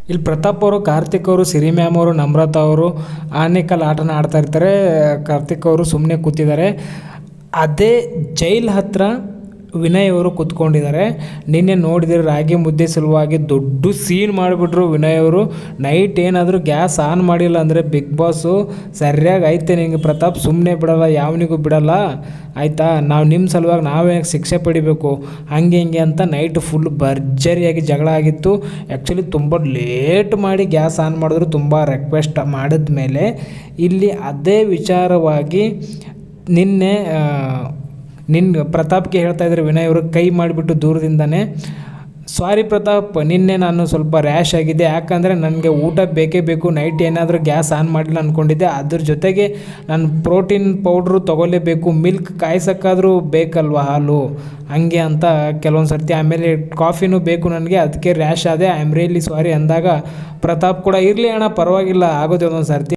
ಇಲ್ಲಿ ಪ್ರತಾಪ್ ಅವರು, ಕಾರ್ತಿಕ್ ಅವರು, ಸಿರಿ ಮ್ಯಾಮ್ ಅವರು, ನಮ್ರತಾ ಅವರು ಆನೇಕಲ್ ಆಟನ ಆಡ್ತಾ ಇರ್ತಾರೆ. ಕಾರ್ತಿಕ್ ಅವರು ಸುಮ್ಮನೆ ಕೂತಿದ್ದಾರೆ. ಅದೇ ಜೈಲ್ ಹತ್ರ ವಿನಯ್ ಅವರು ಕೂತ್ಕೊಂಡಿದ್ದಾರೆ. ನಿನ್ನೆ ನೋಡಿದರೆ ರಾಗಿ ಮುದ್ದೆ ಸಲುವಾಗಿ ದೊಡ್ಡ ಸೀನ್ ಮಾಡಿಬಿಟ್ರು ವಿನಯ್ ಅವರು. ನೈಟ್ ಏನಾದರೂ ಗ್ಯಾಸ್ ಆನ್ ಮಾಡಿಲ್ಲ ಅಂದರೆ ಬಿಗ್ ಬಾಸು ಸರಿಯಾಗಿ ಐತೆ ನಿನಗೆ ಪ್ರತಾಪ್, ಸುಮ್ಮನೆ ಬಿಡಲ್ಲ, ಯಾವನಿಗೂ ಬಿಡಲ್ಲ ಆಯಿತಾ, ನಾವು ನಿಮ್ಮ ಸಲುವಾಗಿ ನಾವೇ ಶಿಕ್ಷೆ ಪಡಿಬೇಕು ಹಾಗೆ ಹಿಂಗೆ ಅಂತ ನೈಟ್ ಫುಲ್ ಭರ್ಜರಿಯಾಗಿ ಜಗಳ ಆಗಿತ್ತು. ಆ್ಯಕ್ಚುಲಿ ತುಂಬ ಲೇಟ್ ಮಾಡಿ ಗ್ಯಾಸ್ ಆನ್ ಮಾಡಿದ್ರು, ತುಂಬ ರಿಕ್ವೆಸ್ಟ್ ಮಾಡಿದ ಮೇಲೆ ಇಲ್ಲಿ ಅದೇ ವಿಚಾರವಾಗಿ ನಿನ್ನೆ ಪ್ರತಾಪ್ಗೆ ಹೇಳ್ತಾ ಇದ್ದಾರೆ ವಿನಯ್ ಅವರು ಕೈ ಮಾಡಿಬಿಟ್ಟು ದೂರದಿಂದನೇ. ಸಾರಿ ಪ್ರತಾಪ್, ನಿನ್ನೆ ನಾನು ಸ್ವಲ್ಪ ರ್ಯಾಶ್ ಆಗಿದೆ, ಯಾಕಂದರೆ ನನಗೆ ಊಟ ಬೇಕೇ ಬೇಕು, ನೈಟ್ ಏನಾದರೂ ಗ್ಯಾಸ್ ಆನ್ ಮಾಡಿಲ್ಲ ಅಂದ್ಕೊಂಡಿದ್ದೆ, ಅದ್ರ ಜೊತೆಗೆ ನಾನು ಪ್ರೋಟೀನ್ ಪೌಡ್ರು ತೊಗೊಳ್ಳೇಬೇಕು, ಮಿಲ್ಕ್ ಕಾಯ್ಸೋಕ್ಕಾದರೂ ಬೇಕಲ್ವ ಹಾಲು, ಹಂಗೆ ಅಂತ ಕೆಲವೊಂದು ಸರ್ತಿ, ಆಮೇಲೆ ಕಾಫಿನೂ ಬೇಕು ನನಗೆ, ಅದಕ್ಕೆ ರ್ಯಾಶ್ ಆದೆ, ಐ ಆಮ್ ರಿಯಲಿ ಸಾರಿ ಅಂದಾಗ ಪ್ರತಾಪ್ ಕೂಡ ಇರಲಿ ಅಣ್ಣ ಪರವಾಗಿಲ್ಲ ಆಗೋದು ಒಂದೊಂದು ಸರ್ತಿ